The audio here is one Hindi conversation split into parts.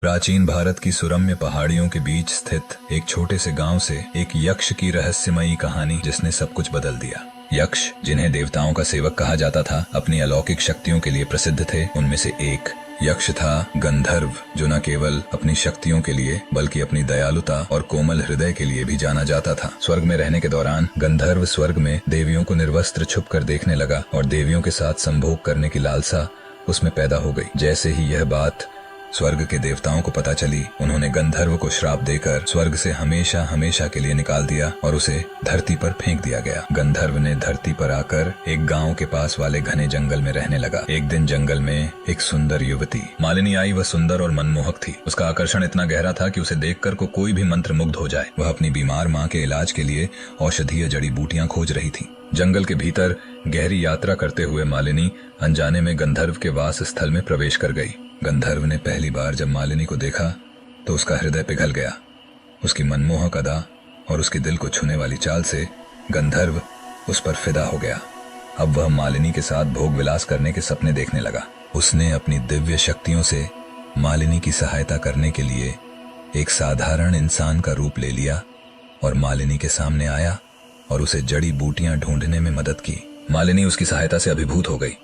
प्राचीन भारत की सुरम्य पहाड़ियों के बीच स्थित एक छोटे से गांव से एक यक्ष की रहस्यमयी कहानी जिसने सब कुछ बदल दिया। यक्ष, जिन्हें देवताओं का सेवक कहा जाता था, अपनी अलौकिक शक्तियों के लिए प्रसिद्ध थे। उनमें से एक यक्ष था गंधर्व, जो न केवल अपनी शक्तियों के लिए बल्कि अपनी दयालुता और कोमल हृदय के लिए भी जाना जाता था। स्वर्ग में रहने के दौरान गंधर्व स्वर्ग में देवियों को निर्वस्त्र छुपकर देखने लगा और देवियों के साथ संभोग करने की लालसा उसमें पैदा हो गई। जैसे ही यह बात स्वर्ग के देवताओं को पता चली, उन्होंने गंधर्व को श्राप देकर स्वर्ग से हमेशा हमेशा के लिए निकाल दिया और उसे धरती पर फेंक दिया गया। गंधर्व ने धरती पर आकर एक गांव के पास वाले घने जंगल में रहने लगा। एक दिन जंगल में एक सुंदर युवती मालिनी आई। वह सुंदर और मनमोहक थी। उसका आकर्षण इतना गहरा था कि उसे देखकर को कोई भी मंत्रमुग्ध हो जाए। वह अपनी बीमार माँ के इलाज के लिए औषधीय जड़ी बूटियां खोज रही थी। जंगल के भीतर गहरी यात्रा करते हुए मालिनी अनजाने में गंधर्व के वास स्थल में प्रवेश कर गई। गंधर्व ने पहली बार जब मालिनी को देखा तो उसका हृदय पिघल गया। उसकी मनमोहक अदा और उसके दिल को छूने वाली चाल से गंधर्व उस पर फिदा हो गया। अब वह मालिनी के साथ भोग विलास करने के सपने देखने लगा। उसने अपनी दिव्य शक्तियों से मालिनी की सहायता करने के लिए एक साधारण इंसान का रूप ले लिया और मालिनी के सामने आया और उसे जड़ी बूटियां ढूंढने में मदद की। मालिनी उसकी सहायता से अभिभूत हो गई।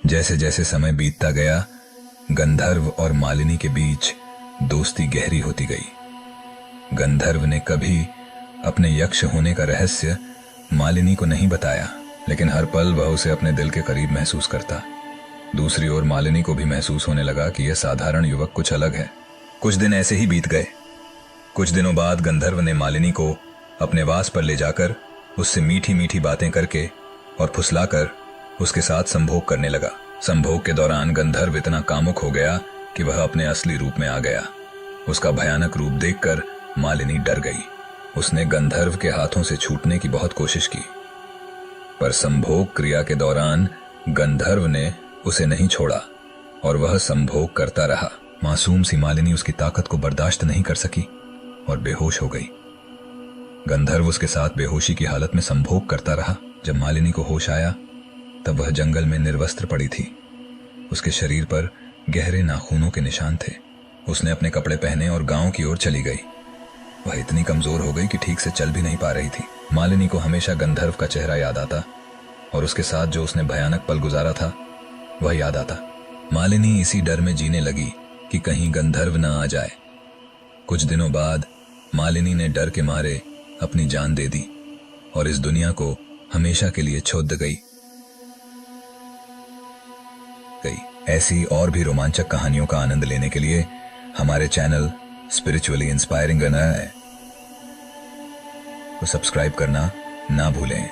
जैसे जैसे समय बीतता गया, गंधर्व और मालिनी के बीच दोस्ती गहरी होती गई। गंधर्व ने कभी अपने यक्ष होने का रहस्य मालिनी को नहीं बताया, लेकिन हर पल वह उसे अपने दिल के करीब महसूस करता। दूसरी ओर मालिनी को भी महसूस होने लगा कि यह साधारण युवक कुछ अलग है। कुछ दिन ऐसे ही बीत गए। कुछ दिनों बाद गंधर्व ने मालिनी को अपने वास पर ले जाकर उससे मीठी मीठी बातें करके और फुसलाकर उसके साथ संभोग करने लगा। संभोग के दौरान गंधर्व इतना कामुक हो गया कि वह अपने असली रूप में आ गया। उसका भयानक रूप देखकर मालिनी डर गई। उसने गंधर्व के हाथों से छूटने की बहुत कोशिश की, पर संभोग क्रिया के दौरान गंधर्व ने उसे नहीं छोड़ा और वह संभोग करता रहा। मासूम सी मालिनी उसकी ताकत को बर्दाश्त नहीं कर सकी और बेहोश हो गई। गंधर्व उसके साथ बेहोशी की हालत में संभोग करता रहा। जब मालिनी को होश आया तब वह जंगल में निर्वस्त्र पड़ी थी। उसके शरीर पर गहरे नाखूनों के निशान थे। उसने अपने कपड़े पहने और गांव की ओर चली गई। वह इतनी कमजोर हो गई कि ठीक से चल भी नहीं पा रही थी। मालिनी को हमेशा गंधर्व का चेहरा याद आता और उसके साथ जो उसने भयानक पल गुजारा था वह याद आता। मालिनी इसी डर में जीने लगी कि कहीं गंधर्व न आ जाए। कुछ दिनों बाद मालिनी ने डर के मारे अपनी जान दे दी और इस दुनिया को हमेशा के लिए छोड़ गई। ऐसी और भी रोमांचक कहानियों का आनंद लेने के लिए हमारे चैनल स्पिरिचुअली इंस्पायरिंग है तो सब्सक्राइब करना ना भूलें।